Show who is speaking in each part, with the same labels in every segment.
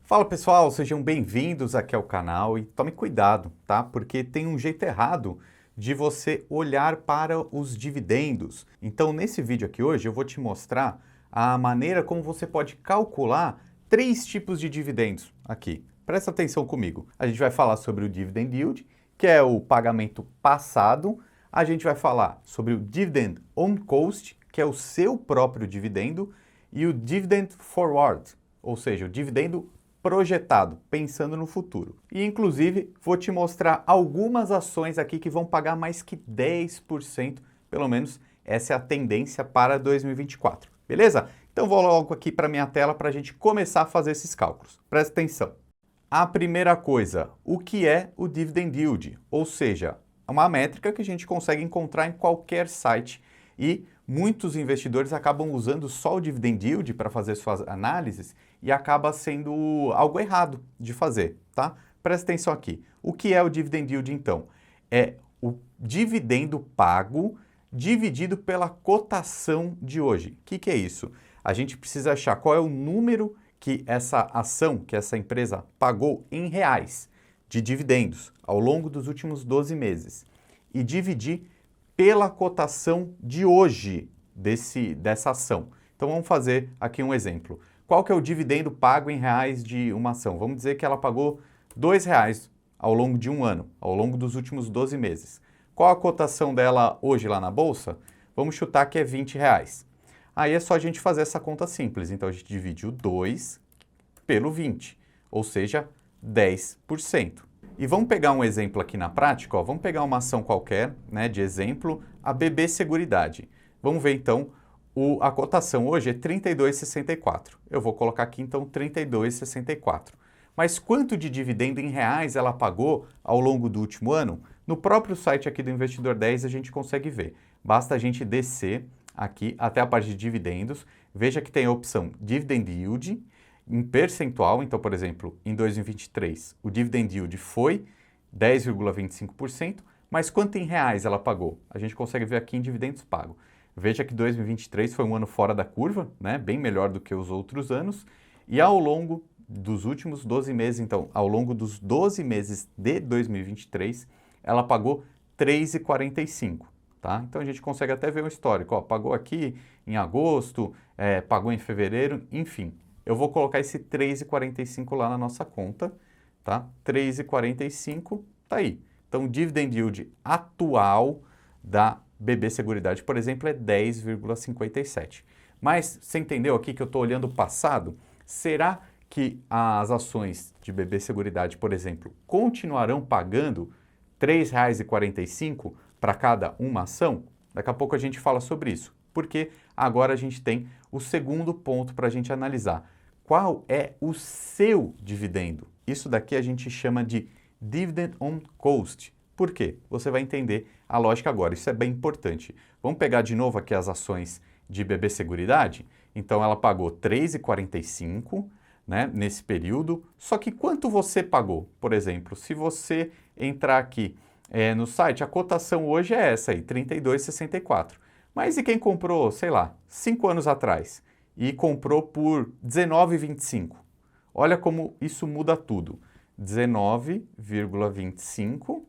Speaker 1: Fala pessoal, sejam bem-vindos aqui ao canal e tome cuidado, tá? Porque tem um jeito errado de você olhar para os dividendos. Então, nesse vídeo aqui hoje, eu vou te mostrar a maneira como você pode calcular três tipos de dividendos aqui. Presta atenção comigo. A gente vai falar sobre o dividend yield, que é o pagamento passado. A gente vai falar sobre o dividend on cost, que é o seu próprio dividendo, e o dividend forward, ou seja, o dividendo projetado, pensando no futuro. E inclusive vou te mostrar algumas ações aqui que vão pagar mais que 10%, pelo menos essa é a tendência para 2024. Beleza? Então vou logo aqui para minha tela para a gente começar a fazer esses cálculos. Presta atenção. A primeira coisa, o que é o dividend yield? Ou seja, é uma métrica que a gente consegue encontrar em qualquer site e muitos investidores acabam usando só o dividend yield para fazer suas análises e acaba sendo algo errado de fazer, tá? Presta atenção aqui. O que é o dividend yield então? É o dividendo pago dividido pela cotação de hoje. O que é isso? A gente precisa achar qual é o número que essa ação, que essa empresa pagou em reais de dividendos ao longo dos últimos 12 meses e dividir pela cotação de hoje dessa ação. Então vamos fazer aqui um exemplo. Qual que é o dividendo pago em reais de uma ação? Vamos dizer que ela pagou R$ 2 ao longo de um ano, ao longo dos últimos 12 meses. Qual a cotação dela hoje lá na bolsa? Vamos chutar que é R$ 20. Aí é só a gente fazer essa conta simples. Então a gente divide o 2 pelo 20, ou seja, 10%. E vamos pegar um exemplo aqui na prática, ó. Vamos pegar uma ação qualquer, né, de exemplo, a BB Seguridade. Vamos ver então, a cotação hoje é R$ 32,64. Eu vou colocar aqui então R$ 32,64. Mas quanto de dividendo em reais ela pagou ao longo do último ano? No próprio site aqui do Investidor 10 a gente consegue ver. Basta a gente descer aqui até a parte de dividendos, veja que tem a opção Dividend Yield, em percentual, então, por exemplo, em 2023, o dividend yield foi 10,25%, mas quanto em reais ela pagou? A gente consegue ver aqui em dividendos pagos. Veja que 2023 foi um ano fora da curva, né? Bem melhor do que os outros anos, e ao longo dos últimos 12 meses, então, ao longo dos 12 meses de 2023, ela pagou 3,45. Tá? Então a gente consegue até ver um histórico, ó, pagou aqui em agosto, pagou em fevereiro, enfim. Eu vou colocar esse 3,45 lá na nossa conta, tá? 3,45 tá aí. Então, o dividend yield atual da BB Seguridade, por exemplo, é 10,57. Mas você entendeu aqui que eu estou olhando o passado? Será que as ações de BB Seguridade, por exemplo, continuarão pagando R$ 3,45 para cada uma ação? Daqui a pouco a gente fala sobre isso, porque agora a gente tem o segundo ponto para a gente analisar. Qual é o seu dividendo? Isso daqui a gente chama de dividend on cost. Por quê? Você vai entender a lógica agora. Isso é bem importante. Vamos pegar de novo aqui as ações de BB Seguridade. Então ela pagou R$ 3,45, né, nesse período. Só que quanto você pagou? Por exemplo, se você entrar aqui no site, a cotação hoje é essa aí, R$ 32,64. Mas e quem comprou, sei lá, 5 anos atrás? E comprou por R$19,25. Olha como isso muda tudo. R$19,25,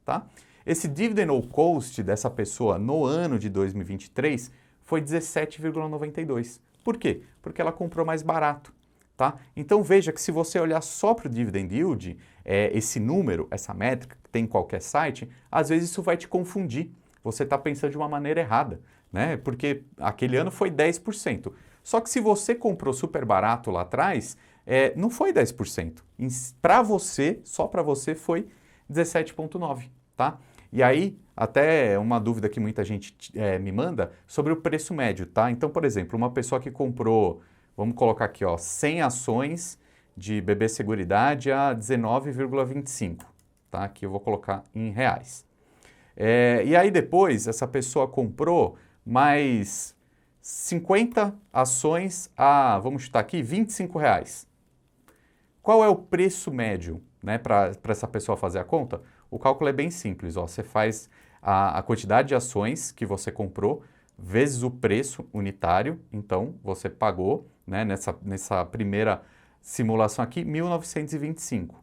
Speaker 1: tá? Esse dividend on cost dessa pessoa no ano de 2023 foi 17,92. Por quê? Porque ela comprou mais barato, tá? Então veja que se você olhar só para o dividend yield, esse número, essa métrica que tem em qualquer site, às vezes isso vai te confundir. Você está pensando de uma maneira errada, né? Porque aquele ano foi 10%. Só que se você comprou super barato lá atrás, não foi 10%. Para você, só para você, foi 17,9%, tá? E aí, até uma dúvida que muita gente me manda sobre o preço médio, tá? Então, por exemplo, uma pessoa que comprou, vamos colocar aqui, ó, 100 ações de BB Seguridade a 19,25, tá? Aqui eu vou colocar em reais. E aí depois essa pessoa comprou mais 50 ações a, vamos chutar aqui, R$25. Qual é o preço médio, né, para essa pessoa fazer a conta? O cálculo é bem simples, ó, você faz a quantidade de ações que você comprou vezes o preço unitário, então você pagou, né, nessa primeira simulação aqui, 1.925.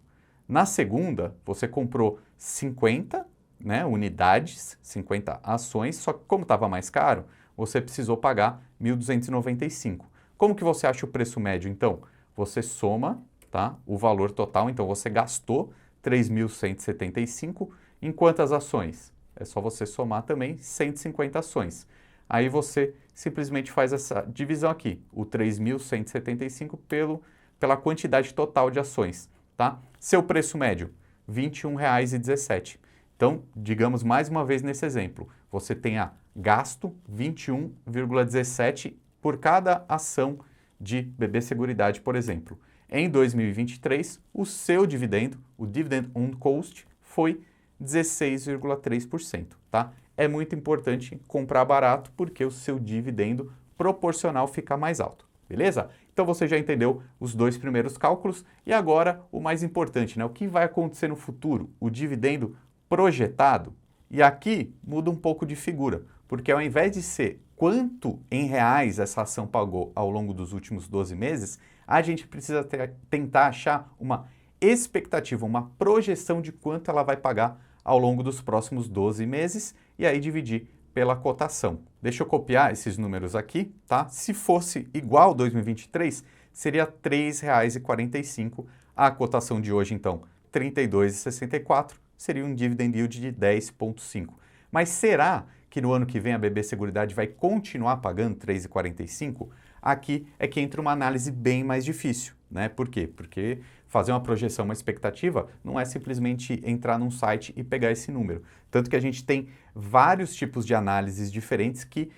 Speaker 1: Na segunda, você comprou 50, né, unidades, 50 ações, só que como estava mais caro, você precisou pagar 1.295. Como que você acha o preço médio, então? Você soma, tá, o valor total, então você gastou 3.175 em quantas ações? É só você somar também 150 ações. Aí você simplesmente faz essa divisão aqui, o 3.175 pela quantidade total de ações, tá? Seu preço médio, R$ 21,17. Então, digamos mais uma vez nesse exemplo, você tenha gasto 21,17 por cada ação de BB Seguridade, por exemplo. Em 2023, o seu dividendo, o Dividend on Cost, foi 16,3%, tá? É muito importante comprar barato porque o seu dividendo proporcional fica mais alto, beleza? Então você já entendeu os dois primeiros cálculos e agora o mais importante, né? O que vai acontecer no futuro? O dividendo projetado. E aqui muda um pouco de figura, porque ao invés de ser quanto em reais essa ação pagou ao longo dos últimos 12 meses, a gente precisa tentar achar uma expectativa, uma projeção de quanto ela vai pagar ao longo dos próximos 12 meses e aí dividir pela cotação. Deixa eu copiar esses números aqui, tá? Se fosse igual a 2023, seria R$ 3,45. A cotação de hoje, então, R$ 32,64, seria um dividend yield de 10,5. Mas será que no ano que vem a BB Seguridade vai continuar pagando R$ 3,45? Aqui é que entra uma análise bem mais difícil, né? Por quê? Porque fazer uma projeção, uma expectativa, não é simplesmente entrar num site e pegar esse número. Tanto que a gente tem vários tipos de análises diferentes que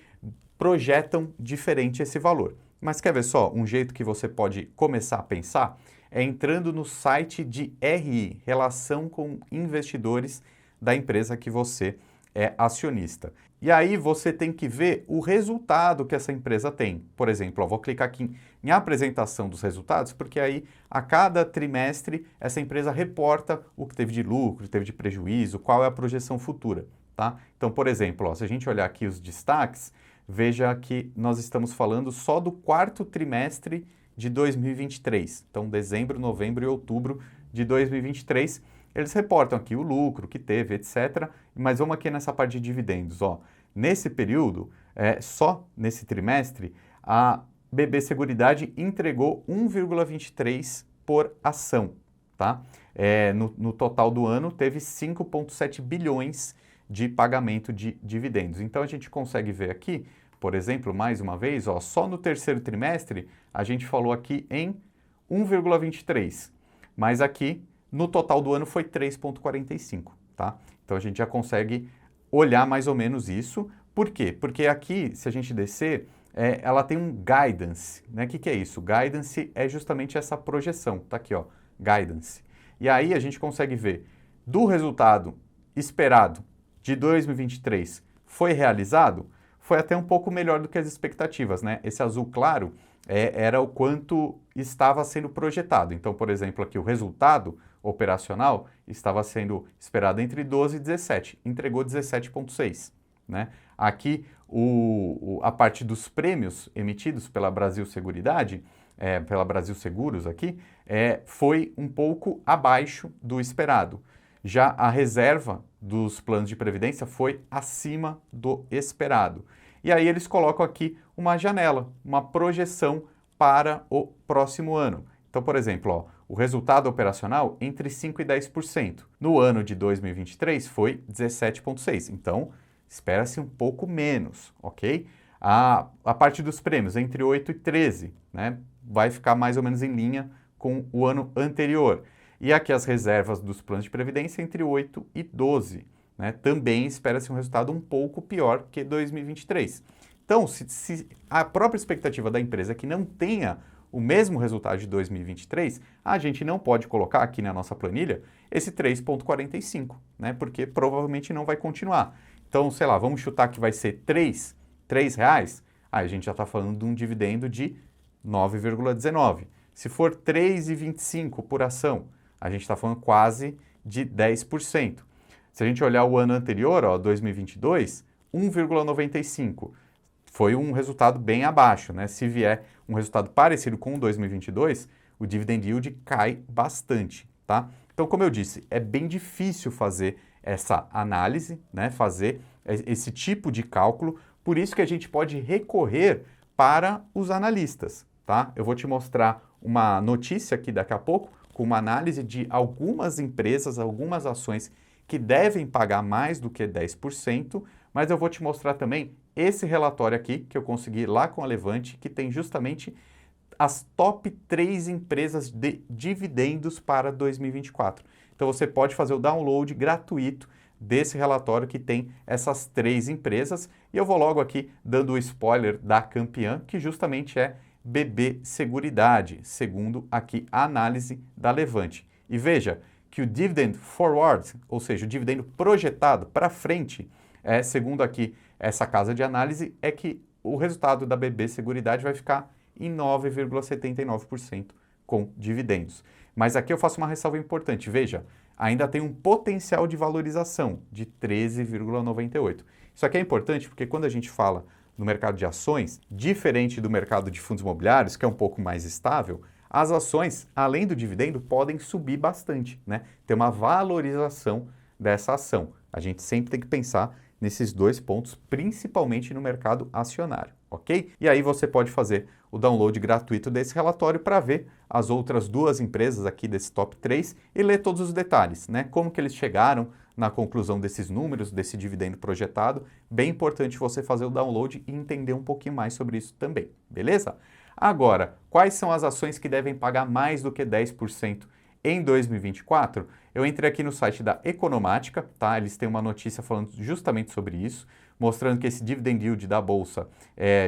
Speaker 1: projetam diferente esse valor. Mas quer ver só, um jeito que você pode começar a pensar é entrando no site de RI, Relação com Investidores da empresa que você é acionista. E aí você tem que ver o resultado que essa empresa tem. Por exemplo, eu vou clicar aqui em apresentação dos resultados, porque aí a cada trimestre essa empresa reporta o que teve de lucro, teve de prejuízo, qual é a projeção futura, tá? Então, por exemplo, ó, se a gente olhar aqui os destaques, veja que nós estamos falando só do quarto trimestre de 2023. Então, dezembro, novembro e outubro de 2023. Eles reportam aqui o lucro que teve, etc. Mas vamos aqui nessa parte de dividendos. Ó. Nesse período, só nesse trimestre, a BB Seguridade entregou 1,23 por ação. Tá? No total do ano, teve 5,7 bilhões de pagamento de dividendos. Então, a gente consegue ver aqui, por exemplo, mais uma vez, ó, só no terceiro trimestre, a gente falou aqui em 1,23. Mas aqui, no total do ano foi 3,45, tá? Então a gente já consegue olhar mais ou menos isso. Por quê? Porque aqui, se a gente descer, ela tem um guidance, né? O que é isso? Guidance é justamente essa projeção, tá aqui, ó, guidance. E aí a gente consegue ver do resultado esperado de 2023 foi realizado, foi até um pouco melhor do que as expectativas, né? Esse azul claro era o quanto estava sendo projetado. Então, por exemplo, aqui o resultado operacional estava sendo esperado entre 12 e 17, entregou 17,6, né? Aqui a parte dos prêmios emitidos pela Brasil Seguridade, pela Brasil Seguros aqui, foi um pouco abaixo do esperado. Já a reserva dos planos de previdência foi acima do esperado. E aí eles colocam aqui uma janela, uma projeção para o próximo ano. Então, por exemplo, ó, o resultado operacional entre 5% e 10%. No ano de 2023 foi 17,6%. Então, espera-se um pouco menos, ok? A parte dos prêmios entre 8% e 13%, né? Vai ficar mais ou menos em linha com o ano anterior. E aqui as reservas dos planos de previdência entre 8% e 12%. Né? Também espera-se um resultado um pouco pior que 2023. Então, se a própria expectativa da empresa é que não tenha o mesmo resultado de 2023, a gente não pode colocar aqui na nossa planilha esse 3,45, né? Porque provavelmente não vai continuar. Então, sei lá, vamos chutar que vai ser R$ reais, aí a gente já está falando de um dividendo de 9,19. Se for R$ 3,25 por ação, a gente está falando quase de 10%. Se a gente olhar o ano anterior, ó, 2022, 1,95. Foi um resultado bem abaixo, né? Se vier um resultado parecido com 2022, o dividend yield cai bastante, tá? Então, como eu disse, é bem difícil fazer essa análise, né, fazer esse tipo de cálculo, por isso que a gente pode recorrer para os analistas, tá? Eu vou te mostrar uma notícia aqui daqui a pouco, com uma análise de algumas empresas, algumas ações que devem pagar mais do que 10%, mas eu vou te mostrar também esse relatório aqui, que eu consegui lá com a Levante, que tem justamente as top 3 empresas de dividendos para 2024. Então você pode fazer o download gratuito desse relatório que tem essas 3 empresas, e eu vou logo aqui dando o spoiler da campeã, que justamente é BB Seguridade, segundo aqui a análise da Levante. E veja que o dividend forward, ou seja, o dividendo projetado para frente, segundo aqui essa casa de análise, é que o resultado da BB Seguridade vai ficar em 9,79% com dividendos. Mas aqui eu faço uma ressalva importante, veja, ainda tem um potencial de valorização de 13,98%. Isso aqui é importante porque quando a gente fala no mercado de ações, diferente do mercado de fundos imobiliários, que é um pouco mais estável, as ações, além do dividendo, podem subir bastante, né? Tem uma valorização dessa ação. A gente sempre tem que pensar nesses dois pontos, principalmente no mercado acionário, ok? E aí você pode fazer o download gratuito desse relatório para ver as outras 2 empresas aqui desse top 3 e ler todos os detalhes, né? Como que eles chegaram na conclusão desses números, desse dividendo projetado. Bem importante você fazer o download e entender um pouquinho mais sobre isso também, beleza? Agora, quais são as ações que devem pagar mais do que 10% em 2024? Eu entrei aqui no site da Economática, tá? Eles têm uma notícia falando justamente sobre isso, mostrando que esse dividend yield da Bolsa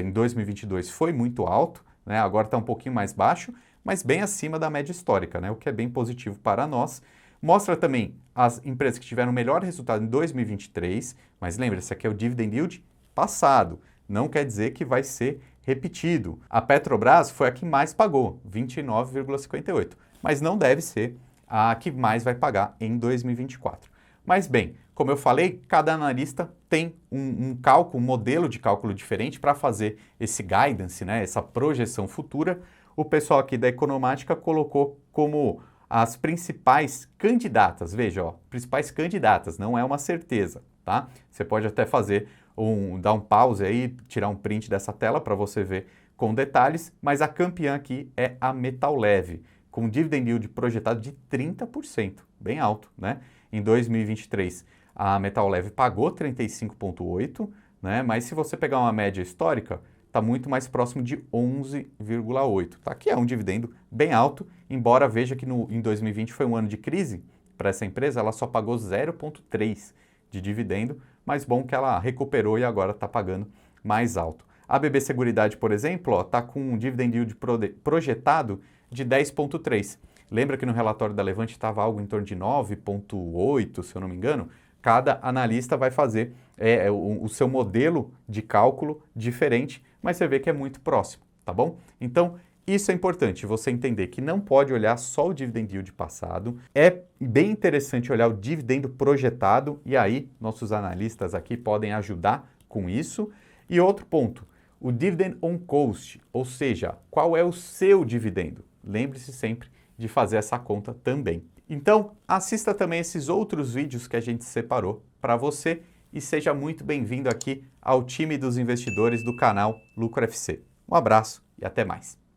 Speaker 1: em 2022 foi muito alto, né? Agora está um pouquinho mais baixo, mas bem acima da média histórica, né? O que é bem positivo para nós. Mostra também as empresas que tiveram melhor resultado em 2023, mas lembra, esse aqui é o dividend yield passado, não quer dizer que vai ser repetido. A Petrobras foi a que mais pagou, 29,58%, mas não deve ser a que mais vai pagar em 2024. Mas bem, como eu falei, cada analista tem um cálculo, um modelo de cálculo diferente para fazer esse guidance, né, essa projeção futura. O pessoal aqui da Economática colocou como as principais candidatas, veja, ó, principais candidatas, não é uma certeza, tá? Você pode até fazer dar um pause aí, tirar um print dessa tela para você ver com detalhes, mas a campeã aqui é a Metal Leve, com dividend yield projetado de 30%, bem alto, né? Em 2023, a Metal Leve pagou 35,8%, né? Mas se você pegar uma média histórica, está muito mais próximo de 11,8%, tá? Que é um dividendo bem alto, embora veja que em 2020 foi um ano de crise para essa empresa, ela só pagou 0,3% de dividendo, mas bom que ela recuperou e agora está pagando mais alto. A BB Seguridade, por exemplo, está com um dividend yield projetado de 10,3%. Lembra que no relatório da Levante estava algo em torno de 9,8%, se eu não me engano? Cada analista vai fazer o seu modelo de cálculo diferente, mas você vê que é muito próximo, tá bom? Então, isso é importante, você entender que não pode olhar só o dividend yield passado, é bem interessante olhar o dividendo projetado, e aí nossos analistas aqui podem ajudar com isso. E outro ponto, o dividend on cost, ou seja, qual é o seu dividendo? Lembre-se sempre de fazer essa conta também. Então, assista também esses outros vídeos que a gente separou para você e seja muito bem-vindo aqui ao time dos investidores do canal Lucro FC. Um abraço e até mais.